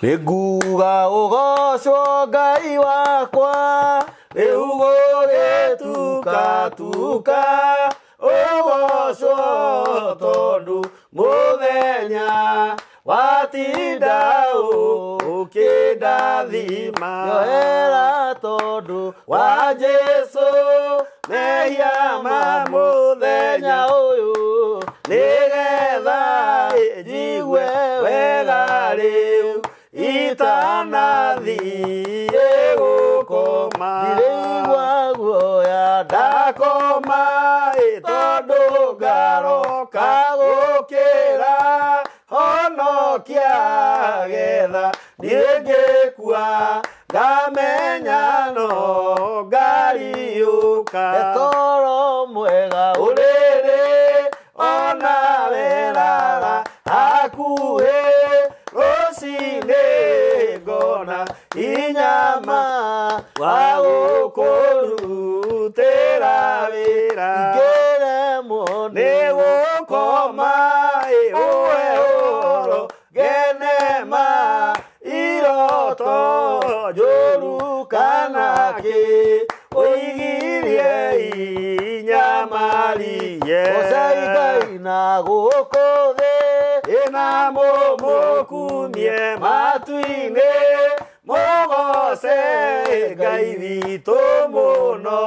Niguga ugocwo Ngai wakwa Rĩu tuka ugocwo tondu muthenya watinda ukindathima yohera tondu wa Jesu mehia ma muthenya uyu nigetha njigwe wega riu itanathie gukoma ndireigua guoya ndakoma tondu ngaroka gukira honokia getha ndirengekua ngamenya no ngariuka etoro mwega uriri ona weraga hakuhi rũcinĩ ngona inyama wa gũkũrutĩra wĩra ingĩremwo nĩ gũkoma ũhe ũhoro ngenema iroto njũru kana kĩ ũigirie inyamarie gocai Ngai na gũkũ thĩ ĩna mũmũkumie matu-inĩ mũgoce Ngai witũ mũno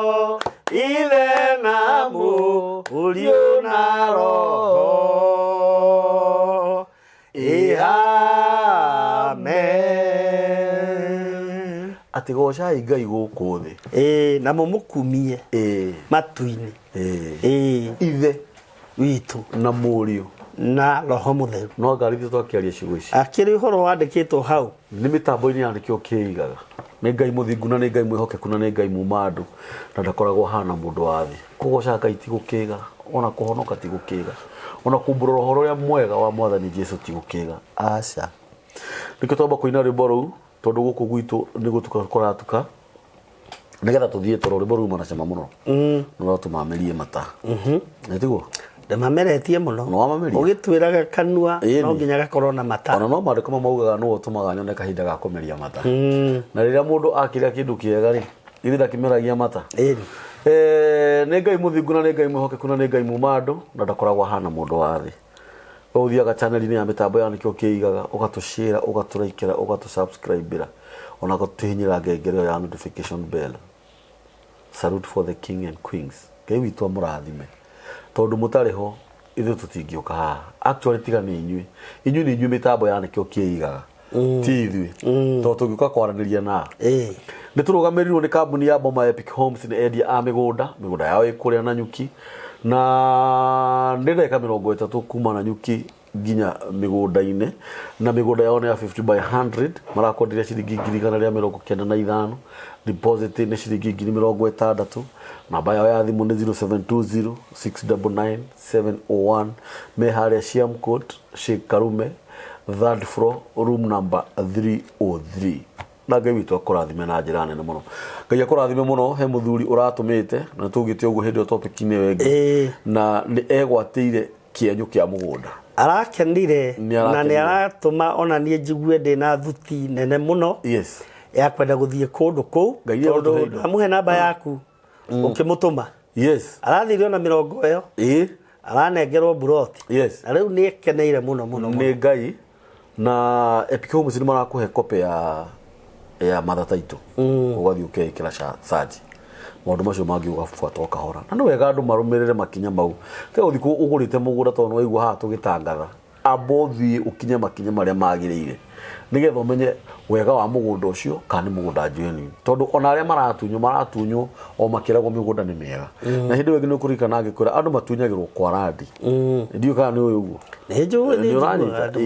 ithe na mũriũ na roho amen. Ati gocai Ngai gũkũ thĩ na mũmũkumie matu-inĩ ithe witũ na mũriũ na roho mutheru no ngarithio twakiaria ciugo ici akiri horo wandikitwo hau ni mitambo-ini yandikio kiigaga ni Ngai muthingu na ni Ngai mwihokeku na ni Ngai muma andu na ndakoragwo hana mundu wa thi kugoca Ngai ti gukiga ona kuhonoka ti gukiga ona kumbura roho ruria mwega wa mwathani Jesu ti gukiga aca nikio twamba kuina rwimbo ruu tondu guku gwitu ni gutuka kuratuka nigetha tuthie toro rwimbo ruu maracama muno no tumamerie mata netiguo ndamameretie muno no amamerie ugitwiraga kanua no nginya gakorwo na mata ona no mariko maugaga no tumaga nyone kahinda ga kumeria mata na riria mundu akiria kindu kiega ri ithira kimeragia mata ni Ngai muthingu na ni Ngai mwihokeku na ni Ngai muma andu na ndakoragwo hana mundu wa thi uthiaga channel-ini ya mitambo ya nikio kiigaga ugatushare ugaturaikira ugatusubscribe ona gutuhinyira ngengere ya notification bell. Salute for the king and queens. Ngai witu amurathime tondu mutariho ithu tutingiuka haha actually tiga ni inyui ni inyui mitambo ya nikio kiigaga ti ithui tondu tungiuka kwaraniria na ni turugamirirwo ni kambuni ya Boma Epic Homes ni endia a migunda yao ikuria na Nyuki na ndeka 30 kuma na Nyuki ginya migunda-ini na migunda yao ni ya 50 by 100 marakondiria ciringi 195 deposit ni ciringi 60 namba yao ya thimu ni 0720 699 701 me haria Siam Court Sheikh Karume 3rd floor room number 303 na Ngai witu akurathime na njira nene muno Ngai akurathime muno he muthuri uratumite na tugite uguo hindi topic-ini wengi na ni egwatire kienyu kia mugunda arakenire na ni aratuma ona nie njigue ndina thuti nene muno ya kwenda guthie kundu ku tondu amuhe namba yaku ukimutuma arathire ona 40 ĩyo aranengerwo buroti na riu ni ekeneire muno ni Ngai na Epic Homes ni marakuhe kope ya mother title ugathi ukekira charge maundu macio mangi ugafuata ukahora na no wega andu marumirire makinya mau te uthiku ugurite mugura tondu waigua ha tugitangatha abothi ukinye makinya maria magirire nigetha umenye wega wa mugunda ucio kana mugunda njeni tondu ona aria maratunyo o makiragwo migunda ni mega na hindi wengi ni kurikana angikura andu matunyagirwo kwa radi ndio kana ni uyu uguo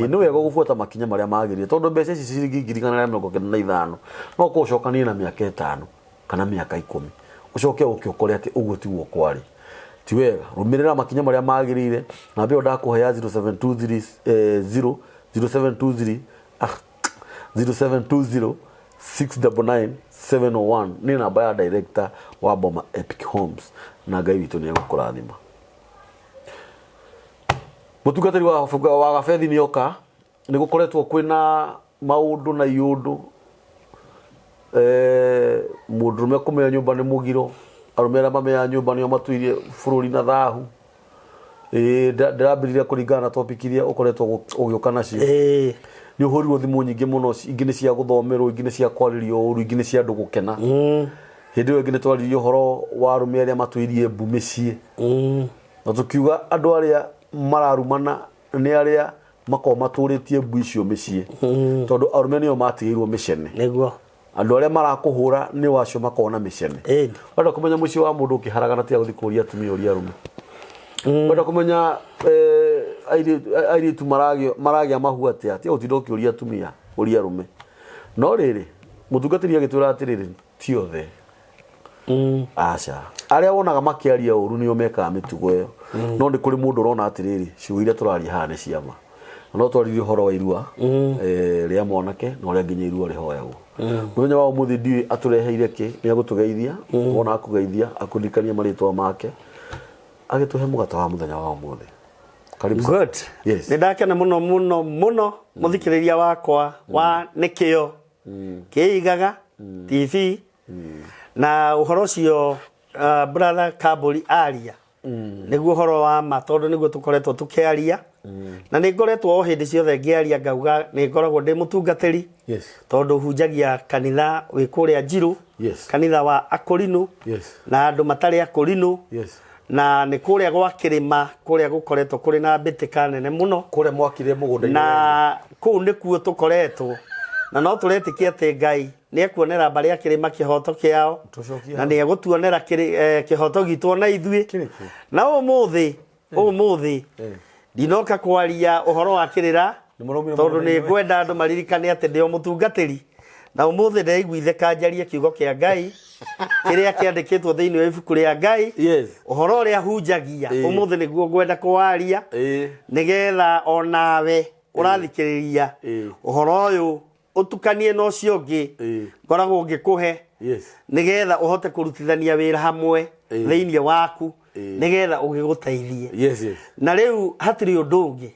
ni wega gufuata makinya maria magirire tondu mbeca ici ciringi 195 no kucokania na miaka 5 kana miaka 10 ucoke ukikore ati uguo tiguo kwari ti wega rumirira makinya maria magirire na mbio ndakuheya 0720 0720 699 701 ni namba ya director wa Boma Epic Homes na Ngai witu ni egukurathima mutungatiri wa gafethi ni oka ni gukoretwo kwina maundu na iundu mundurume kumenya nyumba ni mugiro arumera mamenya nyumba ni matuirie bururi na thahu ndirambirire kuringana na topic iria ukoretwo ugiuka nacio ni uhurirwo thimu nyingi muno ingi ni cia guthomerwo ingi ni cia kwaririo uru ingi ni cia andu gukena hindi yo ingi ni twaririo horo wa arume aria matuirie mbu micii na tukiuga andu aria mararumana ni aria mako maturitie mbu icio micii tondu arume nio matigirwo micene niguo andu aria marakuhura ni wacio makona micene wenda kumenya mucii wa mundu ukiharagana tia guthi kuria atumia uria arume wenda kumenya airitu maragia mahu atia tia utindo kiuria atumia uria arume no riri mutungatiri agitwira atiriri ti othe aca aria wonaga makiaria uru nio mekaga mitugo yo no ndi kuri mundu urona atiriri ciugira turaria haha ni ciama no twaririe horo wa irua ria mwanake no ria nginya irua rihoyagwo muthenya wa umuthi ndi atureheire ki ni agutugeithia wona akugeithia akundikania maritwa make agituhe mugata wa muthenya wa umuthi karibu good yes ndakena muno muthikiriria wakwa wa nikio kiigaga TV na uhoro cio brother Kaburi aria niguo horo wa matondu niguo tukoretwo tukiaria na ni ngoretwo hindi ciothe ngiaria ngauga ni ngoragwo ndi mutungatiri tondu hunjagia kanitha wi kuria Njiru kanitha wa Akorinu na andu matari Akorinu na ni kuria gwa kirima kuria gukoretwo kuri na mbitika nene muno kuria mwakire mugunda na kuu nikuo tukoretwo na no turetikia ati Ngai ni ekuonera bari akirima kihoto kiao na ni egutuonera kihoto gitu na ithui na umuthi dinoka kwaria uhoro wa kirira tondu ni ngwenda andu maririkane ati ndio mutungatiri na umuthi ndaiguithe kanjaria kiugo kia Ngai kiria kiandikitwo thiini wa ibuku ria Ngai uhoro ria hunjagia umuthi niguo ngwenda kwaria nigetha onawe urathikiriria uhoro uyu utukanie no cio ngi ngoragwo ngikuhe nigetha uhote kurutithania wira hamwe thiini waku nigetha ugiguteithie na riu hatiri undu ungi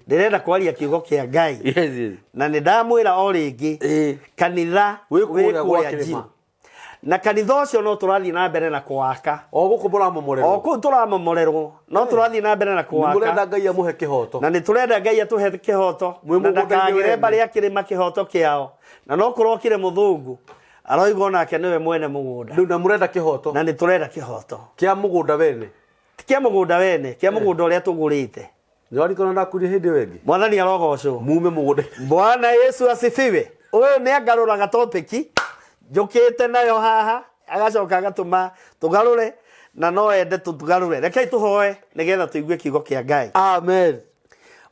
ndirenda kwaria kiugo kia Ngai na ni ndamwira o ringi kanitha wi kuria Njiru na kanitha ucio no turathii na mbere na kuwaka o guku muramomorerwo o ku turamomorerwo no turathii na mbere na kuwaka murenda Ngai amuhe kihoto na ni turenda Ngai atuhe kihoto na ndakagire bari akirima kihoto kiao na no kurokire muthungu aroigo nake niwe mwene mugunda riu na murenda kihoto na ni turenda kihoto kia mugunda wene kia mugunda uria tugurite njori kono ndakuri hindi wengi mwathani arogocwo mume mugunda Bwana Yesu asifiwe uyu ni agaruraga topic njukite nayo haha agacoka agatuma tugarure na no ende tugarure rekei tuhoe nigetha tuigue kiugo kia Ngai amen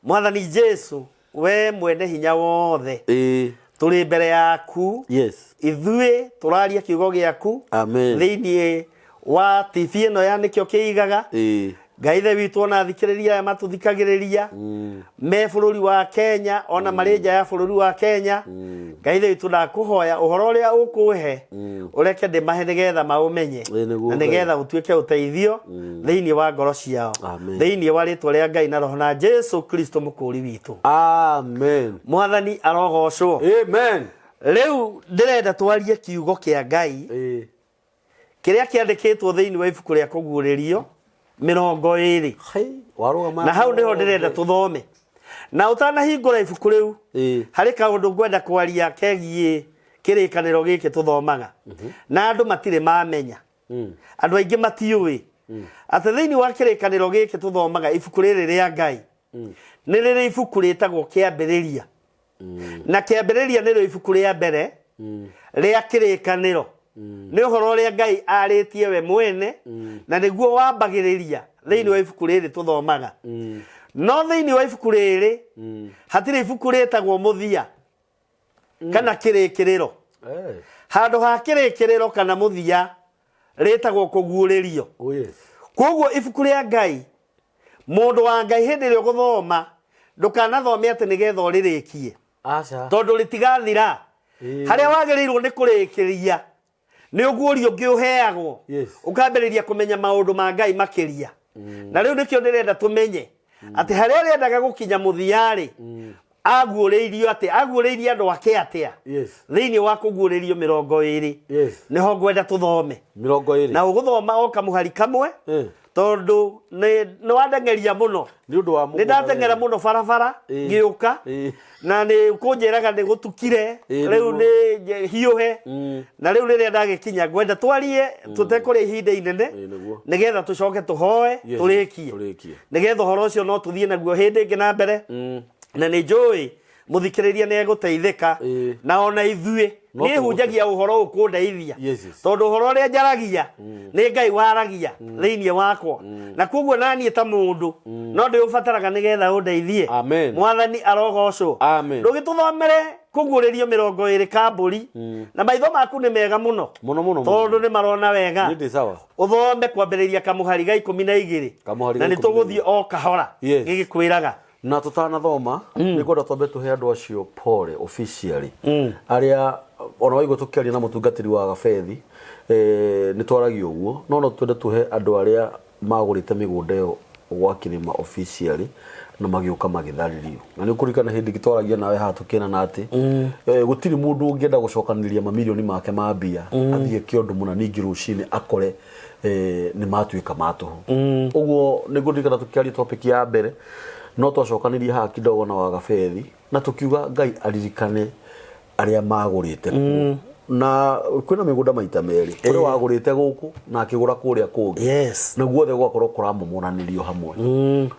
mwathani Jesu we mwene hinya wothe turi mbere yaku ithui turaria kiugo giaku thiini wa TV ino ya nikio kiigaga Ngai the witu ona thikiriria matuthikagiriria me bururi wa Kenya ona marinja ya bururi wa Kenya Ngai the witu ndakuhoya uhoro ria ukuhe ureke ndi mahe nigetha maumenye na nigetha utuike uteithio thiini wa ngoro ciao thiini wa ritwa ria Ngai na roho na Jesu Kristo mukuri witu amen mwathani arogocwo amen riu ndirenda twarie kiugo kia Ngai kiria kiandikitwo thiini wa ibuku ria kuguririo 20 na hau niho ndirenda tuthome na utanahingura ibuku riu hari kaundu ngwenda kwaria kegie kirikaniro giki tuthomaga na andu matire mamenya andu aingi matiui ati thiini wa kirikaniro giki tuthomaga ibuku riri ria Ngai ni riri ibuku ritagwo kiambiriria na kiambiriria niro ibuku ria mbere ria kirikaniro ni uhoro ria Ngai aritie we mwene na niguo wambagiriria thiini wa ibuku riri tuthomaga no thiini wa ibuku riri hatire ibuku ritagwo muthia kana kirikiriro handu ha kirikiriro kana muthia ritagwo kuguuririo koguo ibuku ria Ngai mundu wa Ngai hindi rio guthoma ndukanathome ati nigetha uririkie tondu ritigathira haria wagirirwo ni kurikiria ni uguurio ngiuheagwo ukambiriria kumenya maundu ma Ngai makiria na riu nikio ndirenda tumenye ati haria rendaga gukinya muthiari aguũrĩirio atĩa aguũrĩirie andũ ake atĩa thĩinĩ wa kũguũrĩrio 20 nĩho ngwenda tũthome 20 na ũgũthoma o kamũhari kamwe tondu nĩ wandengeria mũno nĩ ndatengera mũno barabara ngĩũka na nĩ kũnjĩraga nĩ gũtukire rĩu nĩ hiũhe na rĩu rĩrĩa ndagĩkinya ngwenda twarie tũtekũrĩa ihinda inene nĩgetha tũcoke tũhoe tũrĩkie nĩgetha ũhoro ũcio no tũthiĩ naguo hĩndĩ ĩngĩ na mbere na nĩ njũĩ mũthikĩrĩria nĩ egũteithĩka na ona ithuĩ nĩ hunjagia ũhoro ũkũndeithia tondũ ũhoro ũrĩa njaragia nĩ Ngai waragia thĩinĩ wakwa na koguo naniĩ ta mũndũ no ndĩũbataraga nĩgetha ũndeithie mwathani arogocwo ndũgĩtũthomere kũguũrĩrio 20 kambũri na maitho maku nĩ mega mũno tondũ nĩ marona wega ũthome kwambĩrĩria kamũhari ga 12 na nĩ tũgũthiĩ o kahora gĩgĩkwĩraga na tutanathoma nĩ kwenda twambe tuhe andũ acio pole officially aria ona waigua tukiaria na mutungatiri wa Gabethi nĩ twaragio ũguo no twende tuhe andũ aria magũrĩte mĩgũnda ĩyo gwa Kĩrĩma officially na magĩũka magĩtharirio na nĩ ũkũrikana hĩndĩ gĩtwaragia nawe haha tukĩrana atĩ gũtirĩ mũndũ ũngĩenda gũcokanĩrĩria mamirioni make ma mbia athiĩ kĩondo mũna ningĩ rũcinĩ akore nĩ matuĩka matũhũ ũguo nĩ ngũrikana tukiaria topic ya mbere no twacokanĩrie haha kidogo na wa Gabethi na tukiuga Ngai aririkane aria magũrĩte na kwĩna mĩgũnda maita merĩ ũrĩa wagũrĩte gũkũ na akĩgũra kũrĩa kũngĩ na guothe gwakorwo kũramomoranĩrio hamwe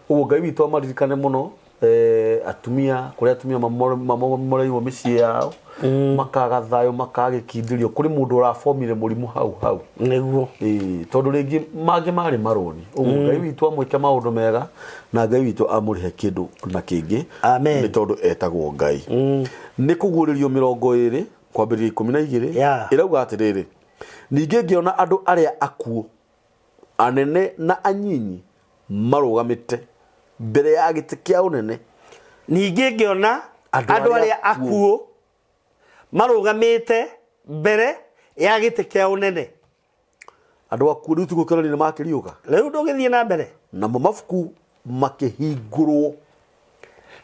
ũguo Ngai witũ amaririkane mũno atumia kũrĩa atumia mamomoreirwo mĩciĩ yao makaga thayũ makagĩkindĩrio kũrĩ mũndũ ũrafomire mũrimũ hau nĩguo tondũ rĩngĩ mangĩ marĩ marũni ũguo Ngai witũ amwĩke maũndũ mega na Ngai witũ amũrĩhe kĩndũ na kĩngĩ nĩ tondũ etagwo Ngai nĩ kũguũrĩrio 20 kwambĩrĩria 12 ĩrauga atĩrĩrĩ ningĩ ngĩona andũ arĩa akuũ anene na anyinyi marũgamĩte mbere ya gĩtĩ kĩa ũnene ningĩ ngĩona andũ arĩa akuũ marũgamĩte mbere ya gĩtĩ kĩa ũnene andũ akuũ rĩu tũgũkĩona nĩ makĩriũka rĩu ndũgĩthiĩ na mbere namo mabuku makĩhingũrwo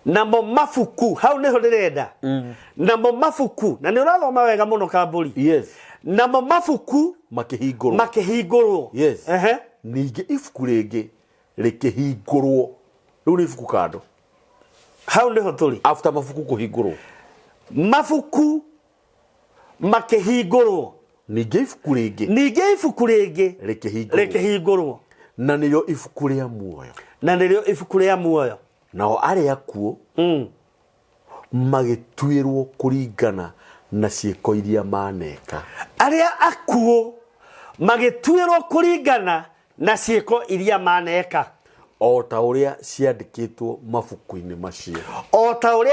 namo mabuku hau niho ndĩrenda namo mabuku na nĩ ũrathoma wega mũno kambũri namo mabuku makĩhingũrwo ningĩ ibuku rĩngĩ rĩkĩhingũrwo rĩu nĩ ibuku kando hau niho tũrĩ after mabuku kũhingũrwo mabuku makĩhingũrwo ningĩ ibuku rĩngĩ rĩkĩhingũrwo na nĩyo ibuku rĩa muoyo nao arĩa akuũ magĩtuĩrwo kũringana na ciĩko iria maneka arĩa akuũ magĩtuĩrwo kũringana na ciĩko iria maneka o ta ũrĩa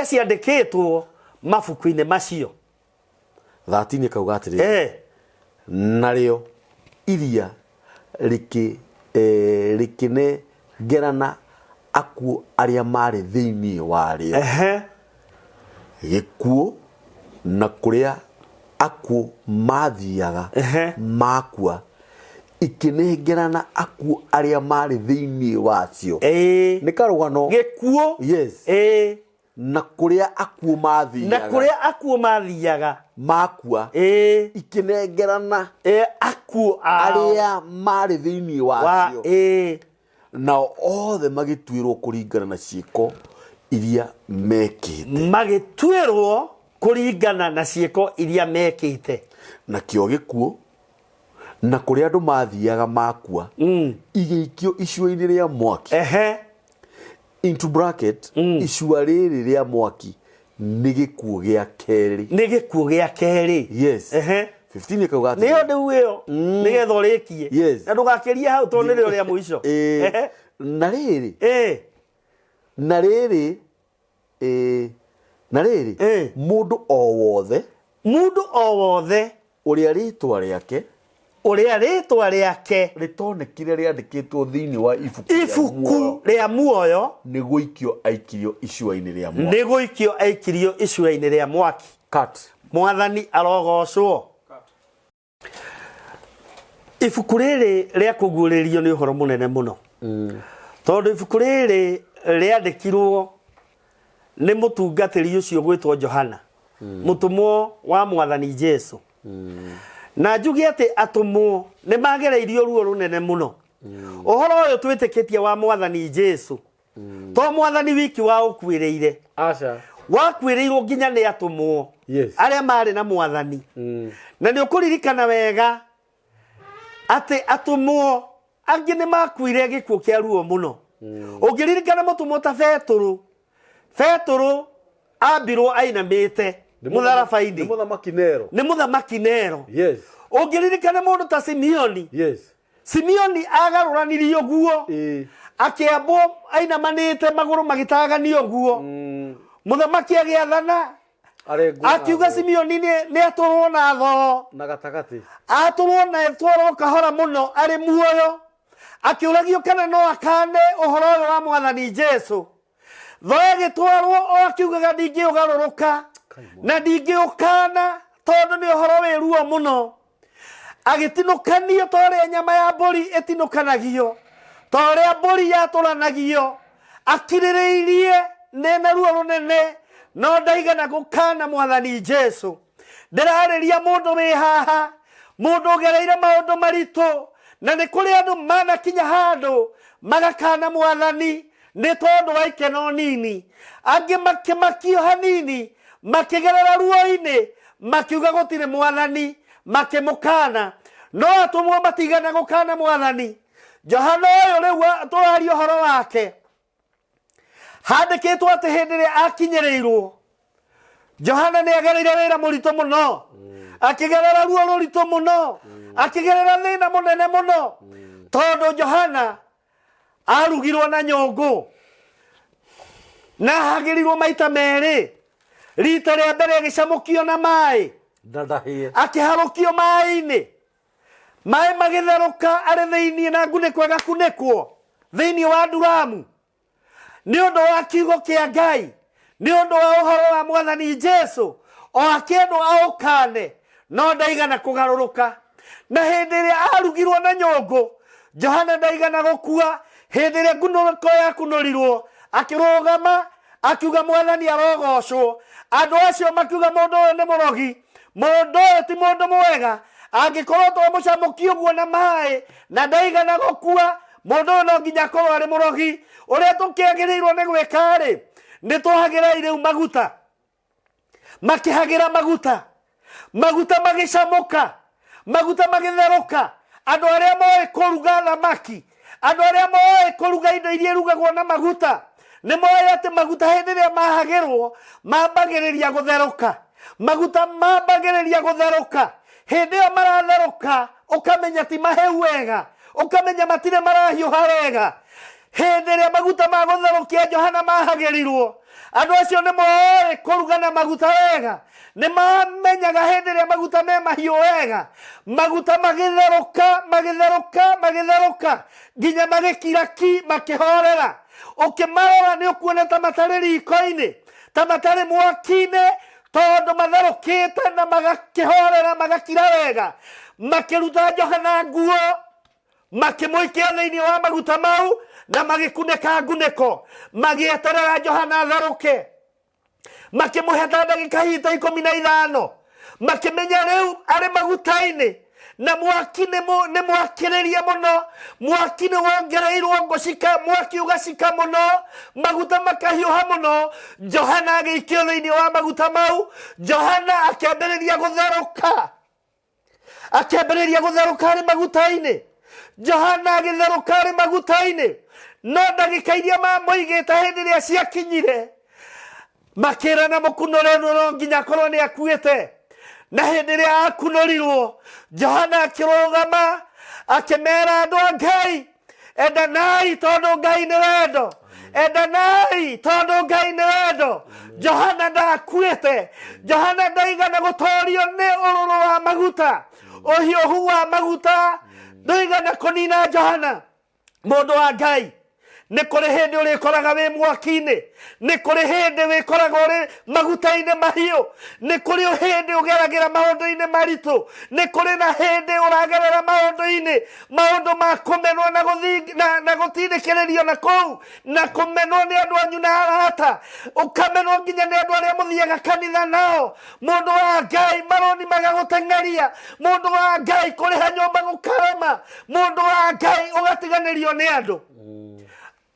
ciandĩkĩtwo mabuku-inĩ macio 13 kauga atĩrĩrĩ narĩo iria rĩkĩnengerana akuũ arĩa marĩ thĩinĩ warĩo gĩkuũ na kũrĩa akuũ mathiaga makua ikinengerana akuũ arĩa marĩ thĩinĩ wacio nĩ karũgano gĩkuũ na kũrĩa akuũ mathiaga makua ikinengerana akuũ arĩa marĩ thĩinĩ wacio nao othe magĩtuĩrwo kũringana na ciĩko iria mekĩte na kĩo gĩkuũ na kũrĩa andũ mathiaga makua igĩikio icua-inĩ rĩa mwaki into bracket icua rĩrĩ rĩa mwaki nĩ gĩkuũ gĩa kerĩ yes 15 kauga atĩ nĩyo ndĩu ĩyo nĩgetha ũrĩkie na ndũgakĩrie hau tondũ nĩrĩo rĩa mũico na rĩrĩ mũndũ o wothe ũrĩa rĩtwa rĩake rĩtonekire rĩandĩkĩtwo thĩinĩ wa ibuku rĩa muoyo nĩ gũikio aikirio icua-inĩ rĩa mwaki mwathani arogocwo ibuku rĩrĩ rĩa kũguũrĩrio nĩ ũhoro mũnene mũno tondũ ibuku rĩrĩ rĩandĩkirwo nĩ mũtungatĩri ũcio gwĩtwo Johana mũtumwo wa mwathani Jesu na njuge atĩ atũmwo nĩ magereirio ruo runene mũno ũhoro ũyũ twĩtĩkĩtie wa mwathani Jesu to mwathani wiki wa ũkuĩrĩire aca wakuĩrĩirwo nginya nĩ atũmwo arĩa marĩ na mwathani na nĩ ũkũririkana wega atĩ atũmwo angĩ nĩ makuire gĩkuũ kĩa ruo mũno ũngĩririkana mũtumwo ta Petero ambirwo ainamĩte mũtharaba-inĩ nĩ mũthamaki Nero ũngĩririkana mũndũ ta Simeoni agarũranirio guo akĩambwo ainamanĩte magũrũ magĩtaganio guo mũthamaki agĩathana akiuga Simeoni nĩ atũrwo na thoo na gatagatĩ atũrwo na etwarwo kahora mũno arĩ muoyo akĩũragio kana no akane ũhoro ũyũ wa mwathani Jesu thoo agĩtwarwo o akiugaga ndingĩũgarũrũka na ndingĩũkana tondũ nĩ ũhoro wĩ ruo mũno agĩtinũkanio ta ũrĩa nyama ya mbũri ĩtinũkanagio ta ũrĩa mbũri yatũranagio akirĩrĩirie nena ruo rũnene no ndaigana gũkana mwathani Jesu ndĩrarĩria mũndũ wĩ haha mũndũ ũgereire maũndũ maritũ na nĩ kũrĩ andũ manakinya handũ magakana mwathani nĩ tondũ wa ikeno nini angĩ makĩmakio hanini makĩgerera ruo-inĩ makiuga gũtirĩ mwathani makĩmũkana no atũmwo matigana gũkana mwathani Johana ũyũ rĩu tũraria ũhoro wake handĩkĩtwo atĩ hĩndĩ ĩrĩa akinyĩrĩirwo Johana nĩ agereire wĩra mũritũ mũno akĩgerera ruo rũritũ mũno akĩgerera thĩna mũnene mũno tondũ Johana arugirwo na nyũngũ na hagĩrirwo maita merĩ rita rĩa mbere gĩcamũkio na maĩ akĩharũkio maĩ-inĩ maĩ magĩtherũka arĩ thĩinĩ na ngunĩko agakunĩkwo thĩinĩ wa nduramu nĩ ũndũ wa kiugo kĩa Ngai nĩ ũndũ wa ũhoro wa mwathani Jesu o akĩendwo aũkane no ndaigana kũgarũrũka na hĩndĩ ĩrĩa arugirwo na nyũngũ Johana ndaigana gũkua hĩndĩ ĩrĩa ngunĩko yakunũrirwo akĩrũgama akiuga mwathani arogocwo andũ acio makiuga mũndũ ũyũ nĩ mũrogi mũndũ ũyũ ti mũndũ mwega angĩkorwo to mũcamũkio guo na maĩ na ndaigana gũkua mũndũ ũyũ no nginya akorwo arĩ mũrogi ũrĩa tũkĩagĩrĩirwo nĩ gwĩka rĩ nĩ tũhagĩra rĩu maguta makĩhagĩra maguta magĩcamũka maguta magĩtherũka andũ arĩa moĩ kũruga thamaki andũ arĩa moĩ kũruga indo iria irugagwo na maguta nĩ moĩ atĩ maguta hĩndĩ ĩrĩa mahagĩrwo mambagĩrĩria gũtherũka maguta mambagĩrĩria gũtherũka hĩndĩ ĩyo maratherũka ũkamenya ti maheu wega ũkamenya matirĩ marahiũha wega hĩndĩ ĩrĩa maguta ma gũtherũkia Johana mahagĩrirwo andũ acio nĩ moĩ kũruga na maguta wega nĩ mamenyaga hĩndĩ ĩrĩa maguta me mahiũ wega maguta magĩtherũka nginya magĩkira ki makĩhorera ũkĩmarora nĩ ũkuona ta matarĩ riko-inĩ ta matarĩ mwaki-inĩ tondũ matherũkĩte na magakĩhorera magakira wega makĩruta Johana nguo makĩmũikia thĩinĩ wa maguta mau na magĩkunĩka ngunĩko magĩeterera Johana atherũke makĩmũhe ta ndagĩka hita 15 makĩmenya rĩu arĩ maguta-inĩ na mwaki nĩ mwakĩrĩria mũno mwaki nĩ wongereirwo ngũcika mwaki ũgacika mũno maguta makahiũha mũno Johana agĩikio thĩinĩ wa maguta mau Johana akĩambĩrĩria gũtherũka arĩ maguta-inĩ Johana agĩtherũka arĩ maguta-inĩ no ndagĩka iria mamũigĩte hĩndĩ ĩrĩa ciakinyire makĩrana mũkunũre no nginya akorwo nĩ akuĩte na hĩndĩ ĩrĩa akunũrirwo Johana akĩrũgama akĩmera andũ a Ngai endanai tondũ Ngai nĩ wendo endanai tondũ Ngai nĩ wendo Johana ndakuĩte Johana ndaigana gũtorio nĩ ũrũrũ wa maguta ũhiũhu wa maguta ndaigana kũnina Johana mũndũ wa Ngai nä kå rä hä ndä å rä koraga wä mwaki-inä nä kå rä hä ndä wä koraga å rä maguta-inä mahiå nä kå rä hä ndä å geragä ra maå ndå-inä maritå nä kå rä na hä ndä å ragerera maå ndå-inä maå ndå ma kå menwo na gå tindä kä rä rio na kåu na kå menwo nä andå anyu na arata å kamenwo nginya nä andå arä a må thiaga kanitha nao må ndå wa Ngai maroni magagå teng'eria må ndå wa Ngai kå rä ha nyåmba gå karama må ndå wa Ngai å gatiganä rio nä andå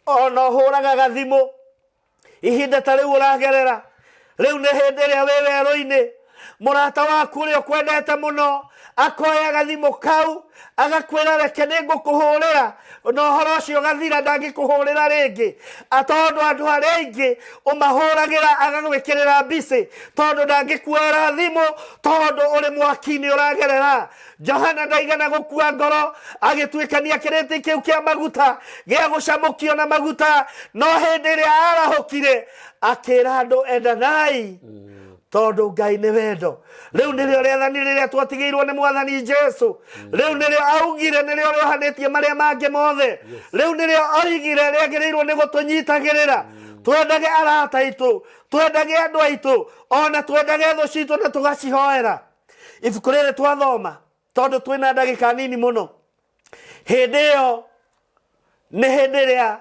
ona hå raga gathimå ihinda ta rä u å ragerera rä u nä hä ndä ä rä a wä werå-inä må rata waku å rä a å kwendete må no akoya gathimå kau agakwä ra reke nä ngå kå hå rä ra na å horo å cio gathira ndangä kå hå rä ra rä ngä tondå andå arä aingä å mahå ragä ra agagwä kä rä ra mbicä tondå ndangä kuoera thimå tondå å rä mwaki-inä å ragerera Johana ndaigana gå kua ngoro agä tuä kania kä rä tä kä u kä a maguta gä a gå camå kio na maguta no hä ndä ä rä a arahåkire akä ra andå endanai tondå Ngai nä wendo rä u nä rä o rĩathani rĩrĩa twatigä irwo nĩ mwathani Jesu rä u nä rä o augire nä rä o rä ohanä tie marä a mangä mothe rä u nä rä o oigire rä agä rä irwo nä gå tå nyitagä rä ra twendage arata aitå twendage andå aitå ona twendage thå citå na tå gacihoera ibuku rä rä twathoma tondå twä na ndagä ka nini må no hä ndä ä yo nä hä ndä ä rä a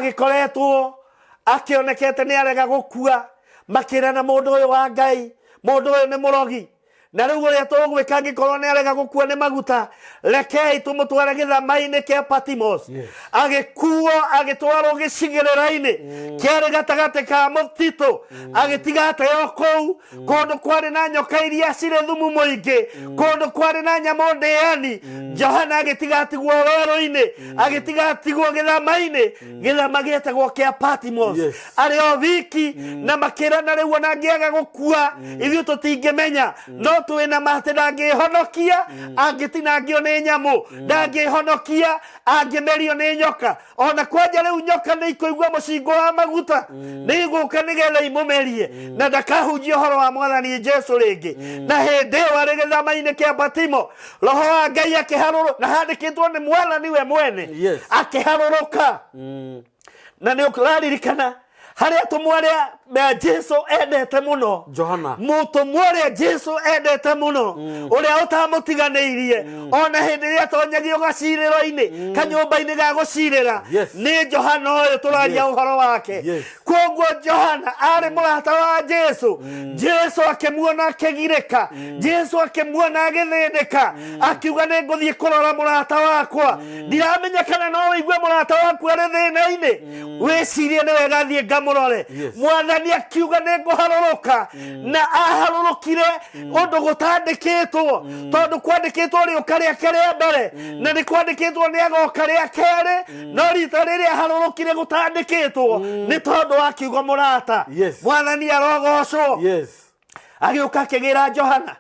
agä koretwo akä onekete nä arega gå kua makä rana må ndå å yå wa Ngai må ndå å yå nä må rogi na rä u å rä a tå gwä ka angä korwo nä arega gå kua nä maguta rekei tå må tware gä thama-inä kä a Patmos agä kuo agä twarwo gä cigä rä ra-inä kä arä gatagatä ka må titå agä tiga ateo kåu kåndå kwarä na nyoka iria cirä thumu må ingä kåndå kwarä na nyamå ndäani Johana agä tiga atigwo werå-inä agä tiga atigwo gä thama-inä gä thama gä etagwo kä a Patmos arä o wiki na makä rana rä u ona angä aga gå kua ithuä tå tingä menya no twä na matä ndangä honokia angä tinangio nä nyamå ndangä honokia angä merio nä nyoka ona kwanja rä u nyoka nä ikåigua må cingo wa maguta nä igå ka nä getha imå merie na ndakahunjia å horo wa mwathani Jesu rä ngä na hä ndä ä yo arä gä thama-inä kä a Patimo roho wa Ngai akä harå na handä kä two nä mwathani we mwene akä harå rå ka na nä å raririkana harä a tå mwarä a Jesu endete må no må tå mwarä a Jesu endete må no å rä a å tamå tiganä irie ona hä ndä ä rä a tonyagio gacirä ro-inä kanyå-mba-inä ga gå cirä ra nä Johana å yå tå raria å horo wake koguo Johana arä må rata wa Jesu Jesu akä muona akä girä ka Jesu akä muona agä thä ndä ka akiuga nä ngå thiä kå rora må rata wakwa ndiramenya kana no wä igue må rata waku arä thä na-inä wä cirie nä wega thiä ngamå rore mwathani akiuga nä ngå harå rå ka na aharå rå kire å ndå gå tandä kä two tondå kwandä kä two rä å karä ake rä a mbere na nä kwandä kä two nä agoka rä a kerä no rita rä rä a harå rå kire gå tandä kä two nä tondå akiuga må rata mwathani arogocwo agä å ka akä gä ra Johana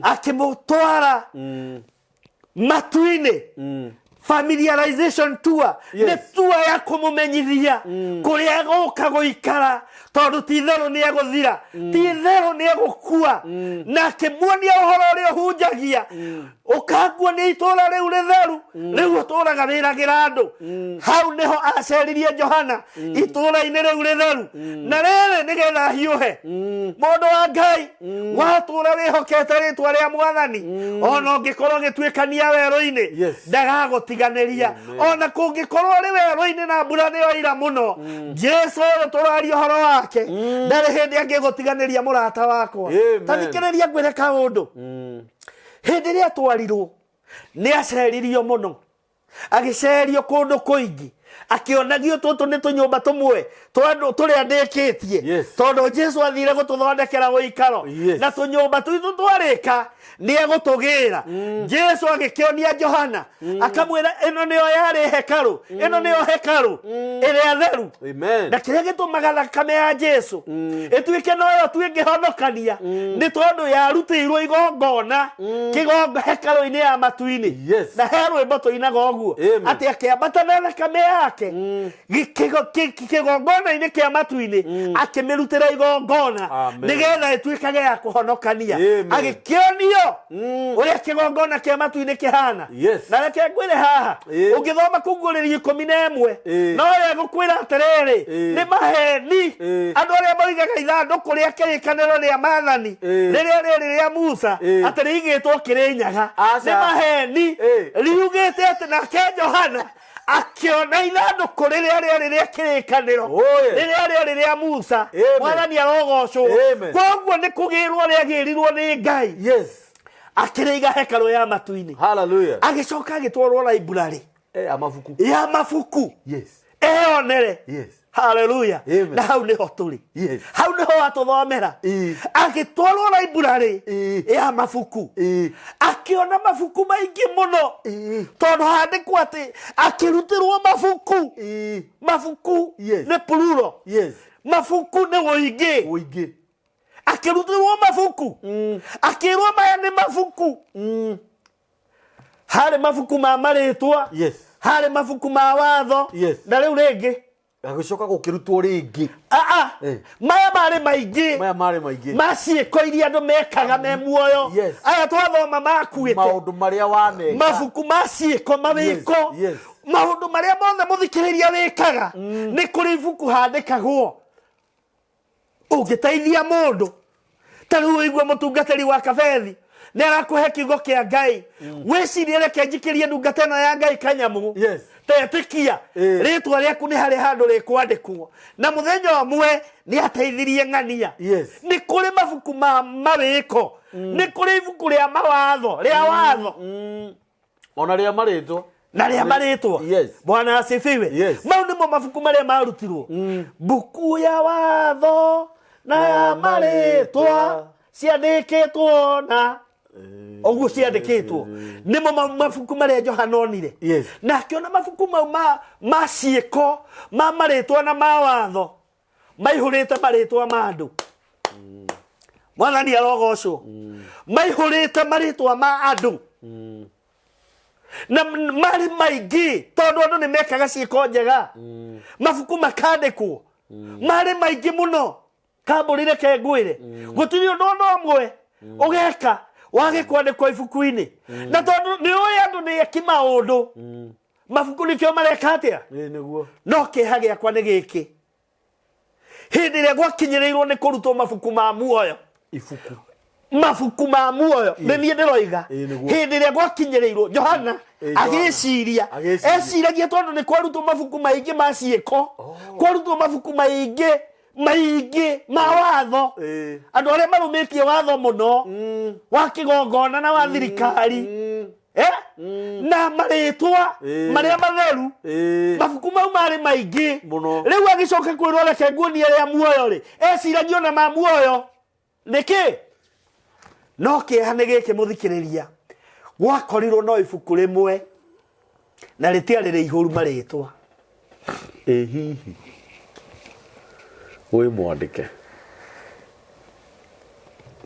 akä må twara matu-inä familiarization tour nä tour ya kå må menyithia kå rä a gå ka gå ikara tondå ti therå nä egå thira ti therå nä egå kua na akä muonia å horo å rä å hunjagia å kanguo nä itå ra rä u rä theru rä u å tå raga rä ragä ra andå hau nä ho aceririe Johana itå ra-inä rä u rä theru na rä rä nä getha hiå he må ndå wa Ngai watå ra wä hokete rä twa rä a mwathani ona å ngä korwo gä tuä kania werå-inä ndagagå tiganä ria ona kå ngä korwo rä werå-inä na mbura nä oira må no Jesu å tå raria å horo wake ndarä hä ndä angä gå tiganä ria må rata wakwa tathikä rä ria ngwä re kaå ndå hä ndä rä a twarirwo nä aceririo må no agä cerio kå ndå kå ingä akionagio tå nä tå nyå mba tå mwe tå rä andä kä tie tondå Jesu athire gå tå thondekera gå ikaro na tå nyå mba tå itå twarä ka nä egå tå gä ra Jesu agä kä onia Johana akamwä ra ä no nä o yarä hekarå ä no nä o hekarå ä rä a theru na kä rä a gä tå maga thakame ya Jesu ä tuä ke no yo tuä ngä honokania nä tondå yarutä irwo igongona hekarå-inä ya matu-inä na he rwä mbo tå inaga å guo atä akä ambata na thakame yake kä gongona-inä kä a matu-inä akä mä rutä ra igongona nä getha ä tuä kage ya kå honokania agä kä onio nĩguo ũrĩa kĩgongona kĩa matu-inĩ kĩhana na reke ngwĩre haha ũngĩthoma kũguũrĩrio 11 no rĩa gũkwĩra atĩrĩrĩ nĩ maheni andũ arĩa moigaga ithandũkũ rĩa kĩrĩkanĩro rĩa maathani rĩrĩa rĩrĩ rĩa Musa atĩ rĩigĩtwo Kĩrĩnyaga nĩ maheni riugĩte atĩ nake Johana akiona ithandũkũ rĩrĩa rĩarĩ rĩa kĩrĩkanĩro rĩrĩa rĩarĩ rĩa Musa mwathani arogocwo koguo nĩ kũgĩrwo rĩagĩrirwo nĩ Ngai akĩrĩiga hekarũ ya matu-inĩ agĩcoka agĩtwarwo library ya mabuku eyonere hallelujah na hau niho tũrĩ hau niho atũthomera agĩtwarwo library ya mabuku akĩona mabuku maingĩ mũno tondũ handĩkwo atĩ akĩrutĩrwo mabuku nĩ plural mabuku nĩ ũingĩ akĩrutĩrwo mabuku akĩrwo maya nĩ mabuku harĩ mabuku ma marĩtwa harĩ mabuku ma watho na rĩu rĩngĩ agĩcoka gũkĩrutwo rĩngĩ maya marĩ maingĩ maciĩko iria andũ mekaga me muoyo aya twathoma makuĩte maũndũ marĩa waneka mabuku ma ciĩko mawĩko maũndũ marĩa mothe mũthikĩrĩria wĩkaga nĩ kũrĩ ibuku handĩkagwo ũngĩteithia mũndũ ta rĩu ũigua mũtungatĩri wa kabethi nĩ arakũhe kiugo kĩa Ngai wĩcirie reke njikĩrie ndungata ĩno ya Ngai kanyamũ tetĩkia rĩtwa rĩaku nĩ harĩ handũ rĩkwandĩkwo na mũthenya ũmwe nĩ ateithirie ng'ania nĩ kũrĩ mabuku ma mawĩko nĩ kũrĩ ibuku rĩa mawatho rĩa watho ona rĩa marĩtwa na rĩa marĩtwa Bwana asifiwe mau nĩmo mabuku marĩa marutirwo buku ya watho na ya marĩtwa ciandĩkĩtwo na oguo ciandĩkĩtwo nĩmo mabuku marĩa Johana onire na akĩona mabuku mau ma ciĩko ma marĩtwa na ma watho maihũrĩte marĩtwa ma andũ mwathani arogocwo maihũrĩte marĩtwa ma andũ na marĩ maingĩ tondũ andũ nĩ mekaga ciĩko njega mabuku makandĩkwo marĩ maingĩ mũno kambũrire kengwĩre gũtirĩ ũndũ ũmwe ũgeka wage kwandĩkwo ibuku-inĩ na tondũ nĩ ũĩ andũ nĩ eki maũndũ mabuku nĩkĩo mareka atĩa no kĩeha gĩakwa nĩ gĩkĩ hĩndĩ ĩrĩa gwakinyĩrĩirwo nĩ kũrutwo mabuku ma muoyo mabuku ma muoyo nĩ niĩ ndĩroiga hĩndĩ ĩrĩa gwakinyĩrĩirwo Johana agĩciria eciragia tondũ nĩ kwarutwo mabuku maingĩ ma ciĩko kwarutwo mabuku maingĩ ma watho andũ arĩa marũmĩtie watho mũno wa kĩgongona na wa thirikari na marĩtwa marĩa matheru mabuku mau marĩ maingĩ rĩu agĩcoka kwĩrwo reke nguonie rĩa muoyo-rĩ eciragia ona ma muoyo nĩkĩ no kĩeha nĩ gĩkĩ mũthikĩrĩria gwakorirwo no ibuku rĩmwe na rĩtiarĩ rĩihũru marĩtwa hihi wĩ mwandĩke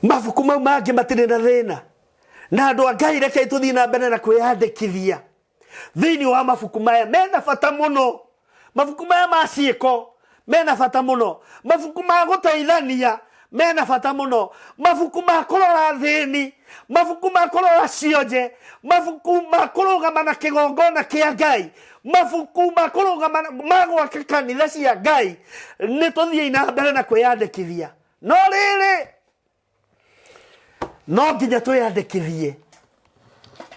mabuku mau mangĩ matirĩ na thĩna na andũ a Ngai reke tũthiĩ na mbere na kwĩyandĩkithia thĩinĩ wa mabuku maya mena bata mũno mabuku maya ma ciĩko mena bata mũno mabuku ma gũteithania mena bata mũno mabuku ma kũrora thĩni mabuku ma kũrora cionje mabuku ma kũrũgama na kĩgongona kĩa Ngai mabuku ma kũrũgama ma gwaka kanitha cia Ngai nĩ tũthiĩ na mbere na kwĩyandĩkithia no rĩrĩ no nginya twĩyandĩkithie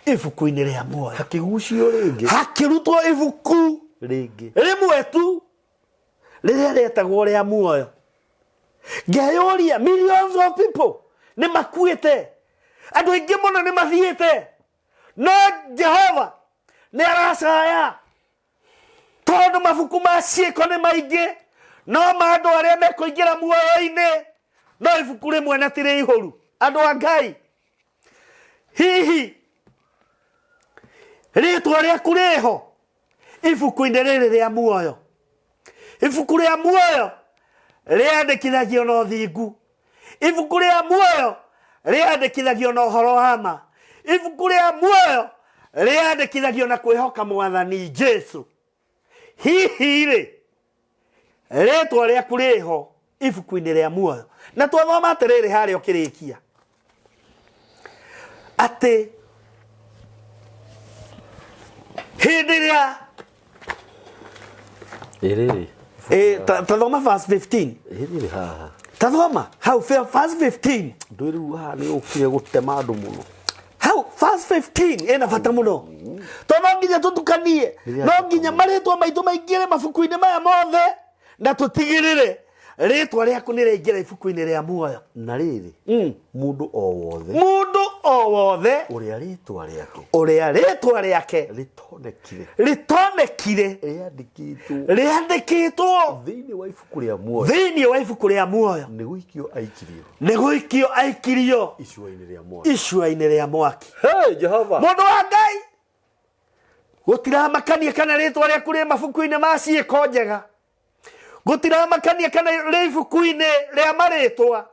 ibuku-inĩ rĩa muoyo hakĩgucio rĩngĩ hakĩrutwo ibuku rĩngĩ rĩmwe tu rĩrĩa rĩetagwo rĩa muoyo ngeyũria millions of people nĩ makuĩte andũ aingĩ mũno nĩ mathiĩte no Jehova nĩ aracaya tondũ mabuku ma ciĩko nĩ maingĩ no ma andũ arĩa mekũingĩra muoyo-inĩ no ibuku rĩmwe na ti rĩihũru andũ a Ngai hihi rĩtwa rĩaku rĩho ibuku-inĩ rĩrĩ rĩa muoyo ibuku rĩa muoyo rĩandĩkithagio na ũthingu ibuku rĩa muoyo rĩandĩkithagio na ũhoro wa ma ibuku rĩa muoyo rĩandĩkithagio na kwĩhoka Mwathani Jesu hihi-rĩ rĩtwa rĩaku rĩho ibuku-inĩ rĩa muoyo na twathoma atĩrĩrĩ harĩa ũkĩrĩkia ate hidiria tathoma verse 15 iri haha tathoma how verse 15 ndoiru haha ni ukire gutema andu muno how verse 15 ena bata muno to no nginya tutukanie no nginya maritwa maitu maingire mabuku-ini maya mothe na tutigirire ritwa riaku ni riingira ibuku-ini ria muoyo na riri mundu o wothe uria ritwa riake ritonekire riandikitwo thiini wa ibuku ria muoyo ni guikio aikirio icua-ini ria mwaki Jehova mundu wa Ngai gutiramakania kana ritwa riaku ri mabuku-ini ma ciiko njega gutiramakania kana ri ibuku-ini ria maritwa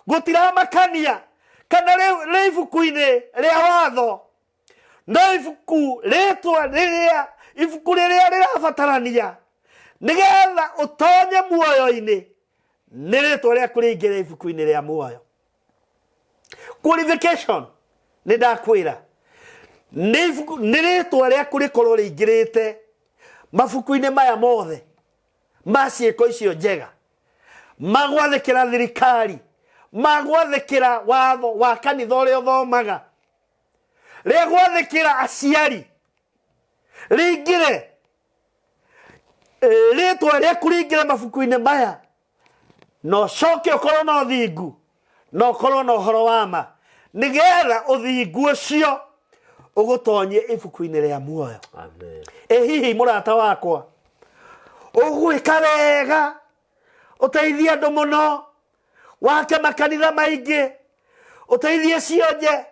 gutiramakania kana ri ibuku-ini ria watho no ibuku ritwa riria ibuku riria rirabatarania nigetha utonye muoyo-ini ni ritwa riaku riingira ibuku-ini ria muoyo qualification ni ndakwira ni ritwa riaku rikorwo riingirite mabuku-ini maya mothe ma ciiko icio njega magwathikira thirikari magwathikira watho wa kanitha uria uthomaga rigwathikira aciari ringire ritwa riaku ringire mabuku-ini maya no coke ukorwo no thingu no ukorwo no horo wa ma nigetha uthingu ucio ugutonye ibuku-ini ria muoyo amen hihi murata wakwa ugwika wega uteithia andu muno wake makanitha maingi uteithie cionje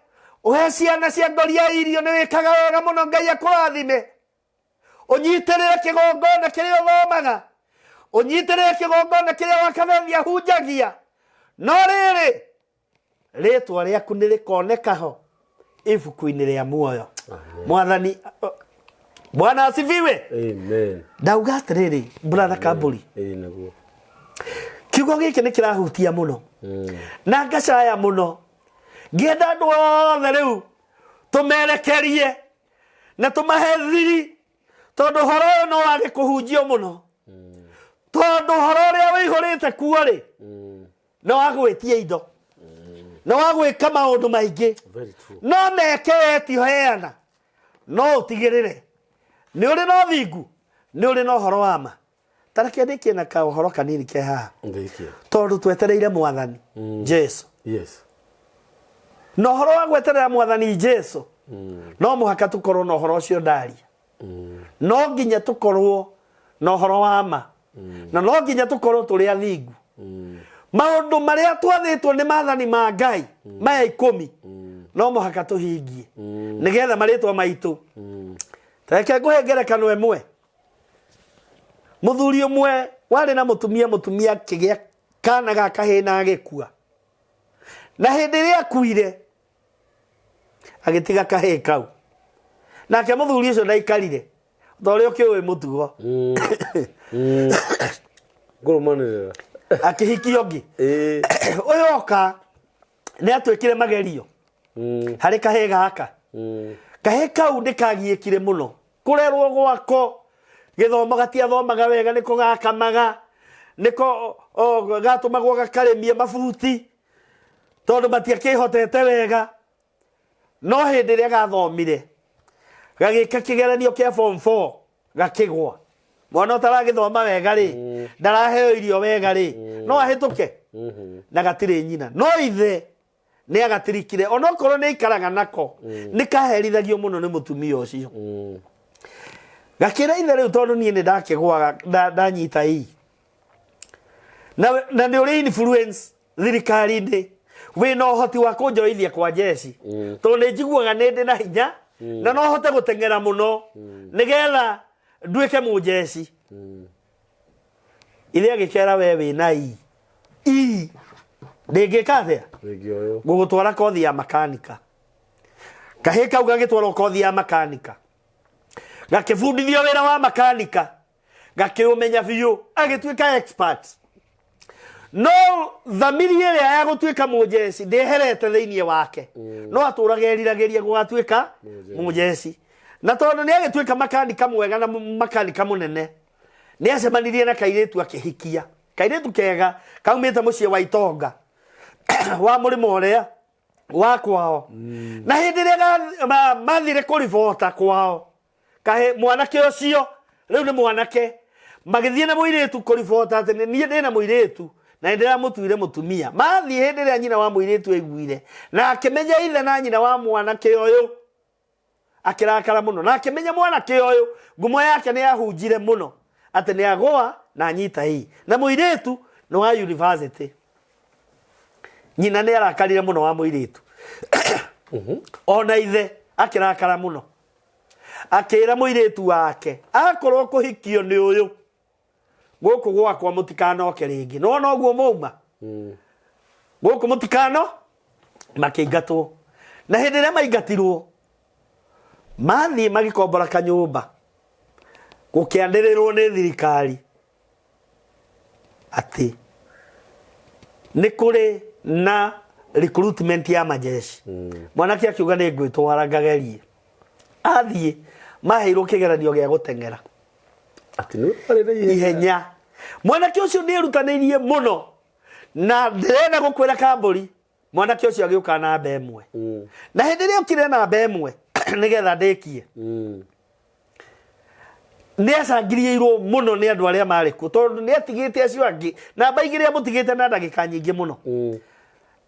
uhe ciana cia ngoria irio ni wikaga wega muno Ngai akurathime unyitirire kigongona kiria uthomaga unyitirire kigongona kiria wakathethia hunjagia no riri ritwa riaku ni rikonekaho ibuku-ini ria muoyo mwathani Bwana asifiwe amen ndauga atiriri brother Kamburi naguo kiugo giki ni kirahutia muno na ngacaya muno ngienda andu othe riu tumerekerie na tumahe thiri tondu horo uyu no wage kuhunjio muno tondu horo uria wihurite kuo ri no wagwitia indo no wagwika maundu maingi no meke ti heana no utigirire ni uri no thingu ni uri no horo wa ma tareke ndikie na ka horo kanini ke haha tondu twetereire mwathani Jesu yes no horo wa gweterera mwathani Jesu no muhaka tukorwo no horo ucio ndaria no nginya tukorwo no horo wa ma na no nginya tukorwo turi athingu maundu maria twathitwo ni maathani ma Ngai maya 10 no muhaka tuhingie nigetha maritwa maitu tareke nguhe ngerekano imwe muthuri umwe wari na mutumia kigia kana gaka hina agikua na hindi ria kuire agitiga kahe kau nake muthuri ucio ndaikarire thori ukiwe mutugo ngurumanirira akihikio ngi uyu oka ni atwikire magerio hari kahe gaka kahe kau ndikagiikire muno kurerwo gwako githomo gatiathomaga wega niko gakamaga niko gatumagwo gakaremia mabuti tondu matiakihotete wega no hindi ria gathomire gagika kigeranio kia form 4 gakigwa mwana utaragithoma wega ri ndaraheo irio wega ri no ahituke na gatire nyina no ithe ni agatirikire onokorwo ni ikaraga nako ni kaherithagio muno ni mutumia ucio gakira ithe riu tondu nie ni ndakigwa ndanyita hii na ni uri influence thirikari-ini wina uhoti wa kunjoithia kwa jeshi tondu ni njiguaga ni ndi na hinya na no hote gutengera muno nigetha nduike mujeshi ile agikera we wina i ndingika atia gugutwara kothi ya makanika kahe kau gagitwara kothi ya makanika gakibundithio wira wa makanika gakiumenya biu agituika expert no thamiri ĩrĩa ya gũtuĩka mũjeci ndĩherete thĩinĩ wake no atũraga eriragĩria gũgatuĩka mũjeci na tondũ nĩ agĩtuĩka makanika mwega na makanika mũnene nĩ acemanirie na kairĩtu akĩhikia kairĩtu kega kaumĩte mũciĩ wa Itonga wa mũrĩmo ũrĩa wa kwao na hĩndĩ ĩrĩa mathire kũribota kwao kahe mwanake ũcio rĩu nĩ mwanake magĩthiĩ na mũirĩtu kũribota atĩ niĩ ndĩna mũirĩtu na ndĩra mũtuire mũtumia mathiĩ hĩndĩ ĩrĩa nyina wa mũirĩtu aiguire na akĩmenya ithe na nyina wa mwanake ũyũ akĩrakara mũno na akĩmenya mwanake ũyũ ngumo yake nĩ yahunjire mũno atĩ nĩ agũa na nyita hii na mũirĩtu nĩ wa university nyina nĩ arakarire mũno wa mũirĩtu ona ithe akĩrakara mũno akĩra mũirĩtu wake akorwo kũhikio nĩ ũyũ gũkũ gwakwa mũtikanoke rĩngĩ no noguo mauma gũkũ mũtikano makĩingatwo na hĩndĩ ĩrĩa maingatirwo mathiĩ magĩkombora kanyũmba gũkĩandĩrĩrwo nĩ thirikari atĩ nĩ kũrĩ na recruitment ya majeshi mwanake akiuga nĩ ngwĩtwara ngagerie athiĩ maheirwo kĩgeranio gĩa gũteng'era ihenya mwanake ũcio nĩ erutanĩirie mũno na ndĩrenda gũkwĩra kambũri mwanake ũcio agĩũka na namba ĩmwe na hĩndĩ ĩrĩa okire namba ĩmwe nĩgetha ndĩkie nĩ acangiriirwo mũno nĩ andũ arĩa marĩ kuo tondũ nĩ atigĩte acio angĩ namba igĩrĩ amũtigĩte na ndagĩka nyingĩ mũno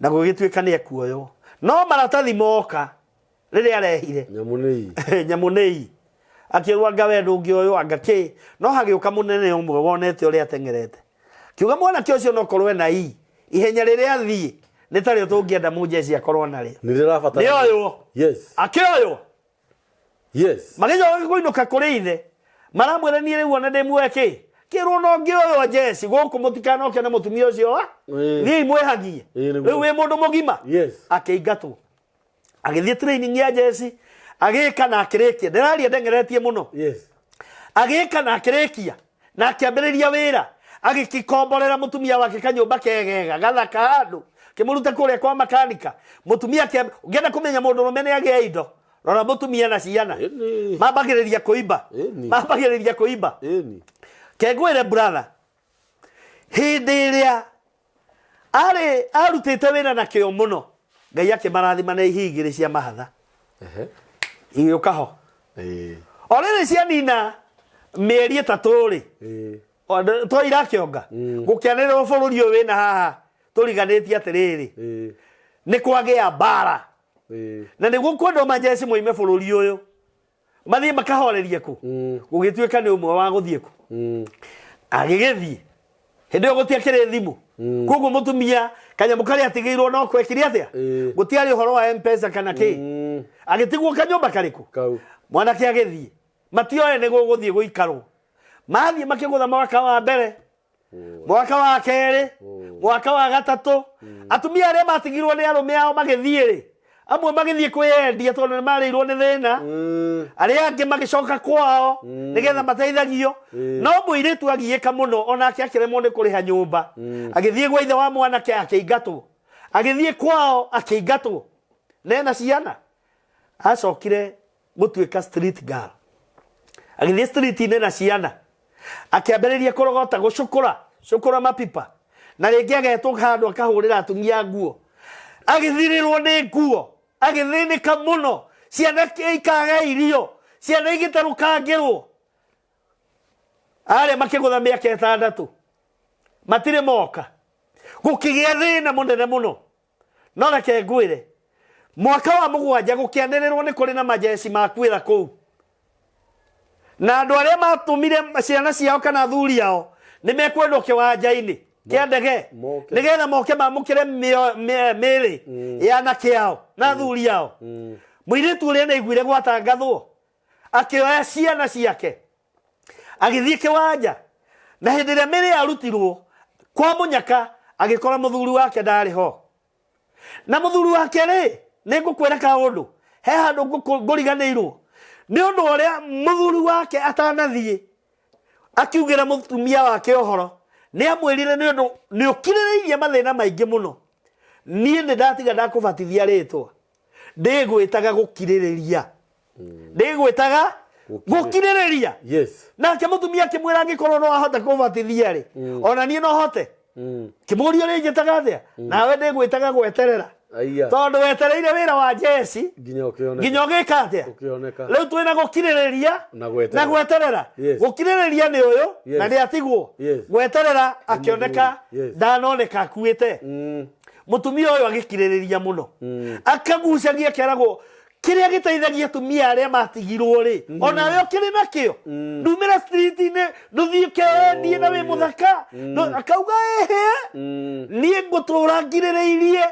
na gũgĩtuĩka nĩ ekuoywo no maratathi moka rĩrĩa arehire nyamũnĩi akĩrwo anga we ndũngĩoywo anga kĩ no hagĩũka mũnene ũmwe wonete ũrĩa ateng'erete kiuga mwanake ũcio no korwo na ihenya rĩrĩa athiĩ nĩ tarĩo tũngĩenda mũjeci akorwo narĩo nĩ oywo akĩoywo magĩcoka kũinũka kũrĩ ithe maramwĩra niĩ rĩu ona ndĩmuoya kĩ kĩrwo no ngĩoywo jeci gũkũ mũtikanoke na mũtumia ũcio thiĩ mwĩhagie rĩu wĩ mũndũ mũgima akĩingatwo agĩthiĩ training ya jeci agĩka na akĩrĩkia ndĩraria ndeng'eretie mũno agĩka na akĩrĩkia na akĩambĩrĩria wĩra agĩkomborera mũtumia wake kanyũmba kegega gathaka handũ kĩmũruta kũrĩa kwa makanika mũtumia ũngĩenda kũmenya mũndũ rũme nĩ agĩa indo rora mũtumia na ciana mambagĩrĩria kũimba kengwĩre brother hĩndĩ ĩrĩa arutĩte wĩra na kĩo mũno Ngai akĩmarathima na ihigĩrĩ cia mahatha igĩũka ho o rĩrĩ cianina mĩeri ĩtatũ rĩ to irakĩonga gũkĩanĩrĩrwo bũrũri ũyũ wĩna haha tũriganĩtie atĩrĩrĩ nĩ kwagĩa mbara na nĩguo kwendwo majeshi moime bũrũri ũyũ mathiĩ makahorerie kũ gũgĩtuĩka nĩ ũmwe wa gũthiĩ kũ agĩgĩthiĩ hĩndĩ ĩyo gũtiakĩrĩ thimũ koguo mũtumia kanyamũ karĩa atigĩirwo no kwekire atĩa gũtiarĩ ũhoro wa M-Pesa kana kĩ agĩtigwo kanyũmba karĩkũ mwanake agĩthiĩ matioe nĩ gũgũthiĩ gũikarwo mathiĩ makĩgũtha mwaka wa mbere mwaka wa kerĩ mwaka wa gatatũ atumia arĩa matigirwo nĩ arũme ao magĩthiĩ rĩ amwe magĩthiĩ kwĩyendia tondũ nĩ marĩirwo nĩ thĩna arĩa angĩ magĩcoka kwao nĩgetha mateithagio no mũirĩtu agiĩka mũno onake akĩremwo nĩ kũrĩha nyũmba agĩthiĩ gwa ithe wa mwanake akĩingatwo agĩthiĩ kwao akĩingatwo nena ciana acokire gũtuĩka street girl agĩthiĩ street-inĩ na ciana akĩambĩrĩria kũrogota gũcũkũra mapipa na rĩngĩ agetwo handũ akahũrĩra atumia nguo agĩthirĩrwo nĩ nguo agĩthĩnĩka mũno ciana ikaga irio ciana igĩtarũkangĩrwo arĩa makĩgũtha mĩaka 6 matirĩ moka gũkĩgĩa thĩna mũnene mũno no reke ngwĩre mwaka wa 7 gũkĩanĩrĩrwo nĩ kũrĩ na majeshi makwĩra kũu na andũ arĩa matũmire ciana ciao kana athuri ao nĩ mekwendwo kĩwanja-inĩ kĩa ndege nĩgetha moke mamũkĩre mĩĩrĩ ya anake ao na athuri ao mũirĩtu ũrĩa nĩaiguire gwatangathwo akĩoya ciana ciake agĩthiĩ kĩwanja na hĩndĩ ĩrĩa mĩĩrĩ yarutirwo kwa mũnyaka agĩkora mũthuri wake ndarĩ ho na mũthuri wake rĩ nĩngũkwĩra kaũndũ he handũ ngũriganĩirwo nĩ ũndũ ũrĩa mũthuri wake atanathiĩ akiugĩra mũtumia wake ũhoro nä amwärire nä å kirä mathina maingä må no niä nä ndatiga ndakå batithia rä twa ndä gwä taga gå kirä rä ria ndä gwä taga gå kirä rä ria nake må tumia akä mwä ra angä korwo no ahota kå batithia rä ona niä no hote kä må rio rä njä taga atä a nawe ndä gwä taga gweterera tondå wetereire wä ra wa jeci nginya å gä ka atä a rä u twä na gå kirä rä ria na gweterera gå kirä rä ria nä å yå na nä atigwo gweterera akä oneka ndanoneka akuä te må tumia å yå agä kirä rä ria må no akagucagia akä eragwo kä rä a gä teithagia atumia arä a matigirwo rä onawe å kä rä nakä o ndumä ra street-inä ndå thiä kendie na wä må thaka akauga ähä niä ngå tå ra ngirä rä irie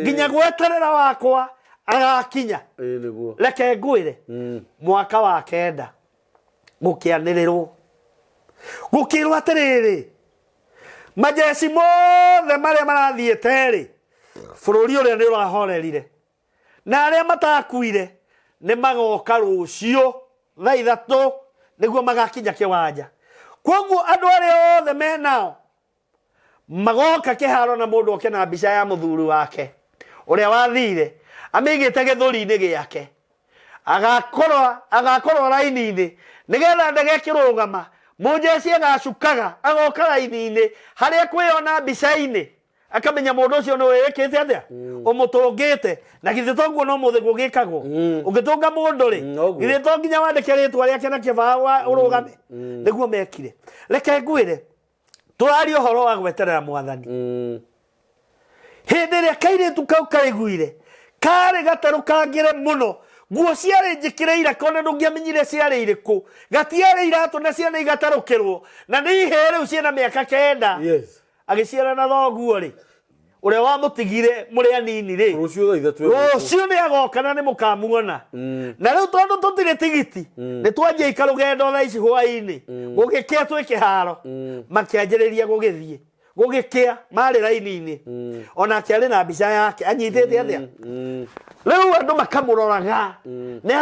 nginya gweterera wakwa agakinya reke ngwä re mwaka wa kenda gå kä anä rä rwo gå kä rwo atä rä rä majeci mothe marä a marathiä terä bå rå ri å rä a nä å rahorerire na arĩa matakuire nĩ magoka rũciũ thaa 3 nĩguo magakinya kĩwanja koguo andũ arĩa othe menao magoka kĩharo na mũndũ oke na mbica ya mũthuri wake ũrĩa wathire amĩigĩte gĩthũri-inĩ gĩake agakorwo raini-inĩ nĩgetha ndege ĩkĩrũgama mũjeci agacukaga agoka raini-inĩ harĩa kwĩona mbica-inĩ akamenya mũndũ ũcio nĩ wĩkĩte atĩa ũmũtũngĩte na githĩ toguo no mũthĩ gũgĩkagwo ũngĩtũnga mũndũ rĩ githĩ to nginya wandĩke rĩtwa rĩake na kĩbao ũrũgame nĩguo mekire reke ngwĩre tũraria ũhoro wa gweterera mwathani hĩndĩ ĩrĩa kairĩtu kau kaiguire karĩ gatarũkangĩre mũno nguo ciarĩ njĩkĩre ira kona ndũngĩamenyire ciarĩ irĩkũ gatiarĩ iratũ na ciana igatarũkĩrwo na nĩ ihĩĩ rĩu ciĩna mĩaka 9 agĩciara na thoguo rĩ ũrĩa wamũtigire mũrĩ anini rĩ rũciũ nĩ agoka na nĩ mũkamuona na rĩu tondũ tũtirĩ tigiti nĩ twanjia ikarũgendo thaa ici hwaĩ-inĩ gũgĩkĩa twĩ kĩharo makĩanjĩrĩria gũgĩkĩa marĩ raini-inĩ onake arĩ na mbica yake anyitĩte atĩa rĩu andũ makamũroraga nĩ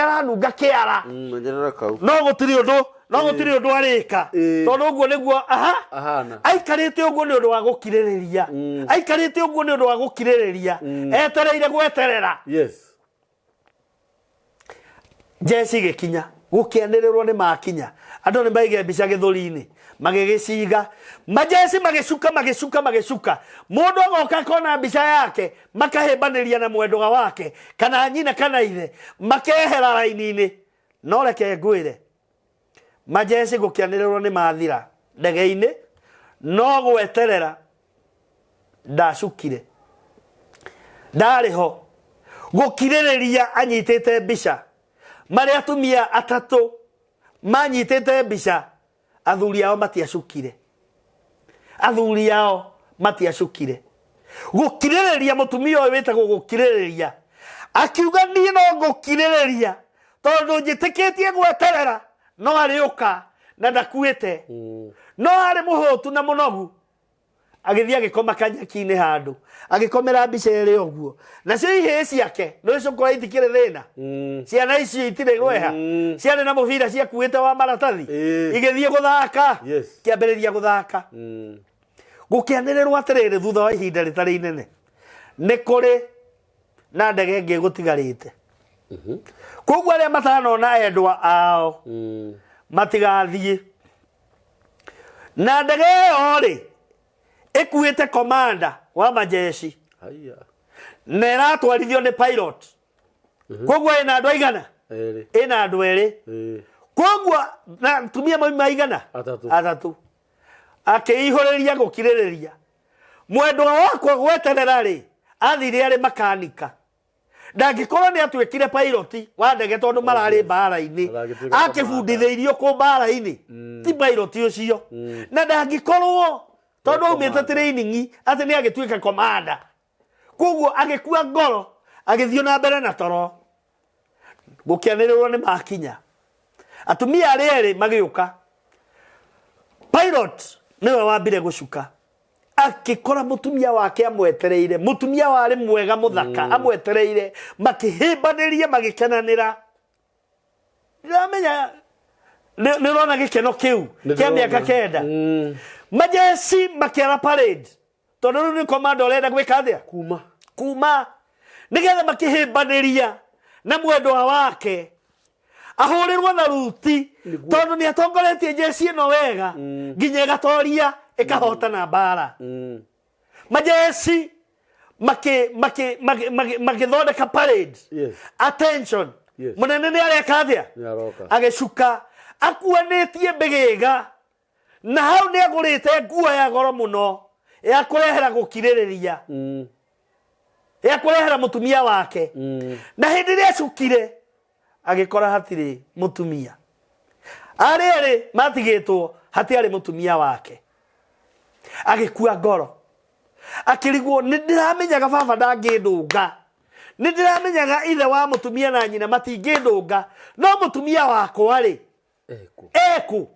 aranunga kĩara no gũtirĩ ũndũ arĩka tondũ ũguo nĩguo aikarĩte ũguo nĩ ũndũ wa gũkirĩrĩria etereire gweterera jeci gĩkinya gũkĩanĩrĩrwo nĩ makinya andũ nĩ maige mbica gĩthũri-inĩ magĩgĩciga majeci magĩcuka mũndũ agoka akona mbica yake makahĩmbanĩria na mwendoga wake kana nyina kana ithe makehera raini-inĩ no reke ngwĩre majeci gũkĩanĩrĩrwo nĩ mathira ndege-inĩ no gweterera ndacukire ndarĩ ho gũkirĩrĩria anyitĩte mbica marĩ atumia 3 manyitĩte mbica athuri ao matiacukire gũkirĩrĩria mũtumia ũyũ wĩtagwo gũkirĩrĩria akiuga niĩ no ngũkirĩrĩria tondũ njĩtĩkĩtie gweterera no arĩũka na ndakuĩte no arĩ mũhũtu na mũnogu agĩthiĩ agĩkoma kanyaki-inĩ handũ agĩkomera mbica ĩrĩ ũguo nacio ihĩĩ ciake nĩ cukũra itikĩrĩ thĩna ciana icio itirĩ gweha ciarĩ na mũbira ciakuĩte wa maratathi igĩthiĩ gũthaka kĩambĩrĩria gũthaka gũkĩanĩrĩrwo atĩrĩrĩ thutha wa ihinda rĩtarĩ inene nĩ kũrĩ na ndege ĩngĩ gũtigarĩte koguo arĩa matanona endwa ao matigathiĩ na ndege ĩyo rĩ ĩkuĩte komanda wa majeci na ĩratwarithio nĩ pilot koguo ĩna andũ aigana ĩna andũ erĩ koguo na atumia maigana 3 akĩihũrĩria gũkirĩrĩria mwendwa wakwa gweterera rĩ athire arĩ makanika ndangĩkorwo nĩ atuĩkire pilot wa ndege tondũ mararĩ mbara-inĩ akĩbundithĩirio kũ mbara-inĩ ti pilot ũcio na ndangĩkorwo tondũ aumĩte training atĩ nĩ agĩtuĩka komanda koguo agĩkua ngoro agĩthiĩ na mbere na toro gũkĩanĩrĩrwo nĩ makinya atumia arĩa erĩ magĩũka pilot nĩwe wambire gũcuka akĩkora mũtumia wake amwetereire mũtumia warĩ mwega mũthaka amwetereire makĩhĩmbanĩria magĩkenanĩra ndĩramenya nirona gikeno kiu kia miaka kenda majesi makera parade tondu ni komando renda gwika atia kuma nigetha makihimbanĩria na mwendwa wake ahũrĩrwo na ruti tondu ni atongoretie jesi ĩno wega nginya ĩgatoria ĩkahotana mbara majesi makithondeka parade attention munene ni areka atia agicuka akuanĩtie mbĩgĩga na hau ni agũrĩte nguo ya goro mũno ya kũrehera gũkirĩrĩria ya kũrehera mũtumia wake na hĩndĩ ĩrĩa acukire agĩkora hatirĩ mũtumia arĩ matigĩtwo hatiarĩ mũtumia wake agĩkua ngoro akĩrigwo nĩ ndĩramenyaga baba ndangĩndũnga nĩ ndĩramenyaga ithe wa mũtumia na nyina matingĩndũnga no mũtumia wakwa rĩ eku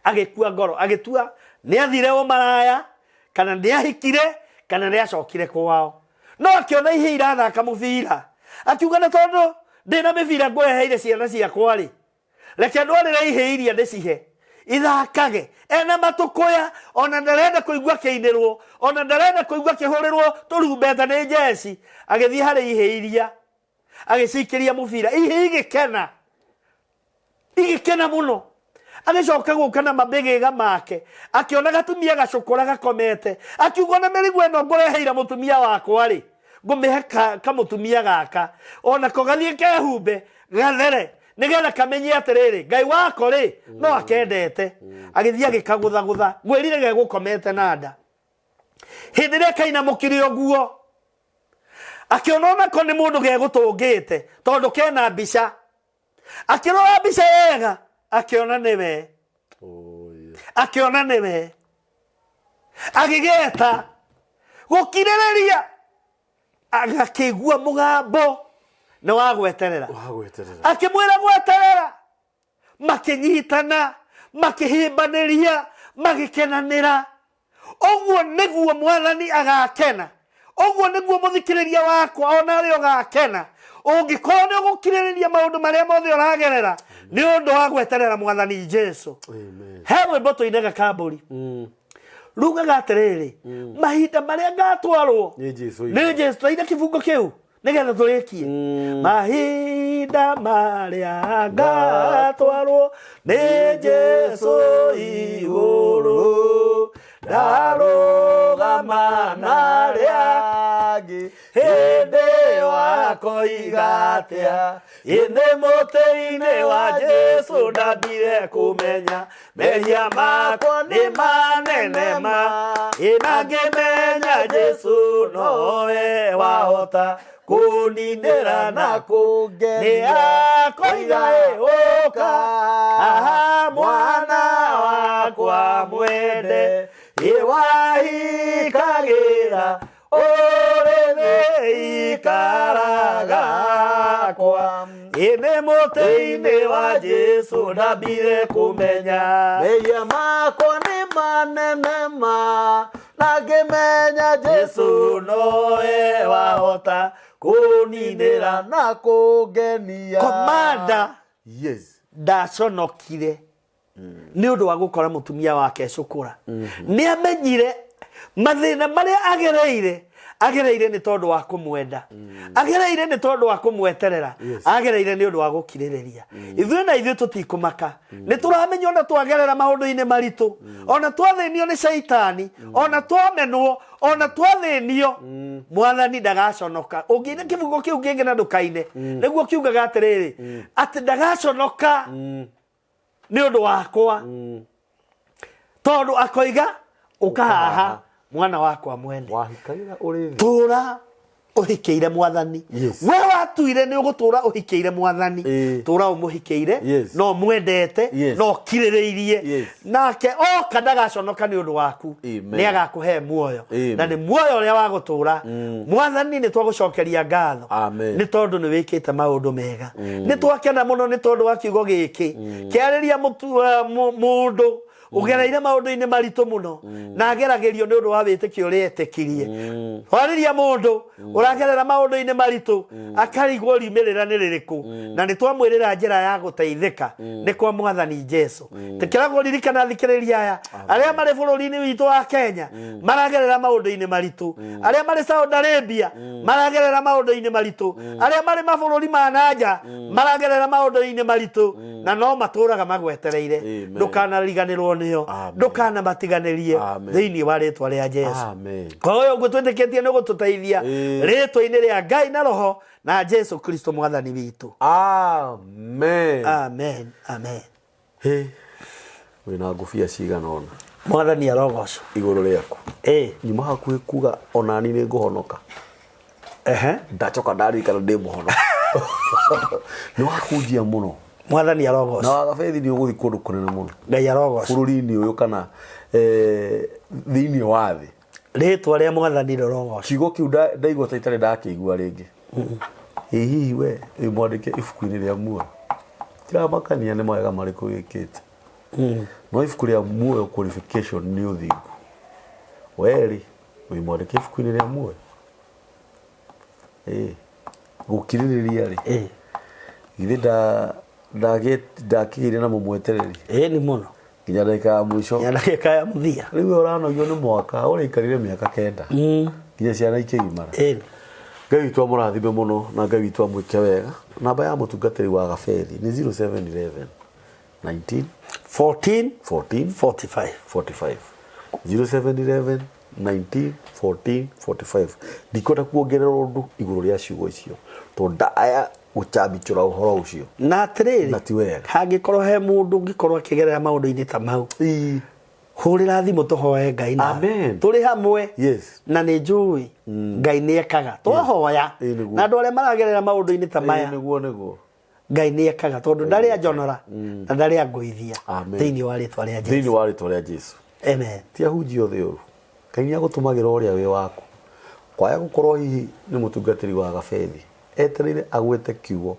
agĩkua ngoro agĩtua nĩ athire ũmaraya kana nĩ ahikire kana nĩ acokire kwao no akĩona ihĩ irathaka mũbira akiuga na tondũ ndĩna mĩbira ngũreheire ciana ciakwa rĩ reke ndwarĩre ihĩ iria ndĩcihe ithakage ena matũkũya ona ndarenda kũigua kĩinĩrwo ona ndarenda kũigua kĩhũrĩrwo tũrumbeta nĩ jesi agĩthiĩ harĩ ihĩ iria agĩcikĩria mũbira ihĩ igĩkena mũno agĩcoka gũka na mabĩgĩga make akĩona gatumia gacũkũra gakomete akiuga na mĩrigo ĩno ngũreheire mũtumia wakwa rĩ ngũmĩhe kamũtumia gaka ona ko gathiĩ kehumbe gathere nigetha kamenye atĩrĩrĩ Ngai wako rĩ no akendete agĩthiĩ agĩkagũthagũtha gwĩrire gegũkomete na nda hĩndĩ ĩrĩa kainamũkire ũguo akĩona onako nĩ mũndũ gegũtũngĩte tondũ kena mbica akĩrora mbica yega akĩona nĩwe agĩgeta gũkirĩrĩria agakĩigua mũgambo na wagweterera akĩmwĩra gweterera makĩnyitana makĩhĩmbanĩria magĩkenanĩra ũguo nĩguo mwathani agakena ũguo nĩguo mũthikĩrĩria wakwa ona arĩ ũgakena ũngĩkorwo nĩ ũgũkirĩrĩria maũndũ marĩa mothe ũragerera nĩ ũndũ wa gweterera mwathani Jesu he rwĩmbo tũinaga kambũri rugaga atĩrĩrĩ mahinda marĩa ngatwarwo nĩ Jesu tũine kĩbungo kĩu nigetha tũrĩkie mahinda marĩa ngatwarwo nĩ Jesu igũrũ ndarũgama narĩa angĩ hĩndĩ wakoiga atĩa ĩnĩ mũtĩ-inĩ wa Jesu ndambire kũmenya mehia makwa nĩ manene ma ĩna ngĩmenya Jesu nowe wahota kuninĩra na kũngenia akoiga ũka aha mwana wakwa mwende wahikagĩra ũrĩ ikaraga kwa ĩnĩ mũtĩ-inĩ wa Jesu ndambire kũmenya mehia makwa nĩ manene ma na ngĩmenya Jesu nowe wahota kuninĩra na kũngenia komanda ndaconokire nĩ ũndũ wa gũkora mũtumia wake cũkũra nĩ amenyire mathĩna marĩa agereire nĩ tondũ wa kũmwenda agereire nĩ tondũ wa kũmweterera agereire nĩ ũndũ wa gũkirĩrĩria ithuĩ na ithuĩ tũtikũmaka nĩ tũramenya ona twagerera maũndũ-inĩ maritũ ona twathĩnio nĩ Shaitani ona twamenwo ona twathĩnio mwathani ndagaconoka ũngĩina kĩbungo kĩu kĩngĩ na ndũkaine nĩguo kiugaga atĩrĩrĩ atĩ ndagaconoka nĩ ũndũ wakwa tondũ akoiga ũkahaha mwana wakwa mwene tũra ũhikĩire mwathani we watuire nĩ ũgũtũra ũhikĩire mwathani tũra ũmũhikĩire no mwendete no kirĩrĩirie nake oka ndagaconoka nĩ ũndũ waku nĩ agakũhe muoyo na nĩ muoyo ũrĩa wa gũtũra mwathani nĩ twagũcokeria ngatho nĩ tondũ nĩ wĩkĩte maũndũ mega nĩ twakena mũno nĩ tondũ wa kiugo gĩkĩ kĩarĩria mũndũ ugereire maũndũ-inĩ maritũ mũno na ageragĩrio nĩ ũndũ wa wĩtĩkio ũrĩa etĩkirie warĩria mũndũ ũragerera maũndũ-inĩ maritũ akarigwo riumĩrĩra nĩ rĩrĩkũ na nĩ twamwĩrĩra njĩra ya gũteithĩka nĩ kwa Mwathani Jesu tĩkĩra kũririkana thikĩrĩria aya arĩa marĩ bũrũri-inĩ witũ wa Kenya maragerera maũndũ-inĩ maritũ arĩa marĩ Saudi Arabia maragerera maũndũ-inĩ maritũ arĩa marĩ mabũrũri ma nanja maragerera maũndũ-inĩ maritũ na no matũraga magwetereire ndũkanariganĩrwo nĩo ndũkanamatiganĩrie thĩinĩ wa rĩtwa rĩa Jesu koyo ũguo twĩtĩkĩtie nĩ gũtũteithia rĩtwa-inĩ rĩa Ngai na Roho na Jesu Kristo Mwathani witũ amen amen amen wĩna ngũbia cigana ona Mwathani arogocwo igũrũ rĩaku nyuma hakuhĩ kuga onani nĩ ngũhonoka ndacoka ndarikana ndĩ mũhono nĩ wakũnjia mũno Mwathani arogocwo na wagabethi nĩ ũgũthiĩ kũndũ kũnene mũno Ngai arogocwo bũrũri-inĩ ũyũ kana thĩinĩ wa thĩ rĩtwa rĩa Mwathani rĩrogocwo kiugo kĩu ndaigua ta itarĩ ndakĩigua rĩngĩ hihi we mwandĩke ibuku-inĩ rĩa muoyo tiramakania nĩ mawega marĩkũ wĩkĩte no ibuku rĩa muoyo qualification nĩ ũthingu werĩ mwandĩke ibuku-inĩ rĩa muoyo gũkirĩrĩria rĩ githĩ ndakĩgĩire na mũmwetereri nĩ mũno nginya ndagĩka ya mũico ndagĩka ya mũthia rĩu ũranogio nĩ mwaka ũraikarire mĩaka 9 nginya ciana ikĩgimara Ngai witũ amũrathime mũno na Ngai witũ amwĩke wega namba ya mũtungatĩri wa Gabethi nĩ 0711 19 14 45 0711 19 14 45 ndikota kuongerera ũndũ igũrũ rĩa ciugo icio to ndaya gũcambĩcũra ũhoro ũcio na atĩrĩrĩ hangĩkorwo he mũndũ ũngĩkorwo akĩgerera maũndũ-inĩ ta mau hũrĩra thimũ tũhoe Ngai na tũrĩ hamwe na nĩ njũĩ Ngai nĩ ekaga twahoya na andũ arĩa maragerera maũndũ-inĩ ta maya Ngai nĩ ekaga tondũ ndarĩ anjonora na ndarĩ angũithia thĩinĩ wa rĩtwa rĩa Jesu amen ti ahunjia othe ũru Ngai nĩ agũtũmagĩra ũrĩa wĩ waku kwaya gũkorwo hihi nĩ mũtungatĩri wa Gabethi etereire agwete kiugo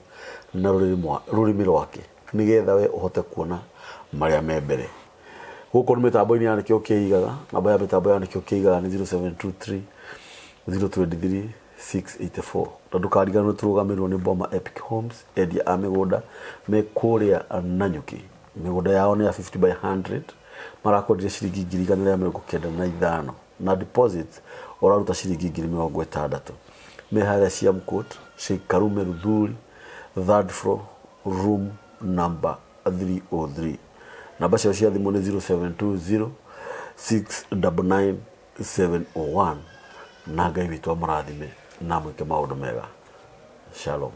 na rũrĩmĩ rwake nĩgetha we ũhote kuona marĩa me mbere gũkũ nĩ mĩtambo-inĩ ya nĩkĩo kĩigaga namba ya mĩtambo ya nĩkĩo kĩigaga nĩ 0723 023 684 na ndũkariganĩrwo tũrũgamĩrĩrwo nĩ Boma Epic Homes endia a mĩgũnda me kũrĩa Nanyuki mĩgũnda yao nĩ ya 50 by 100 marakwendia ciringi 195 na deposit ũraruta ciringi 60 me harĩa Siamcourt Sheikh Karume Rudhuri 3rd floor room number 303 namba cia thimũ nĩ 0720 699 701 na Ngai witũ amũrathime na mwĩke maũndũ mega shalom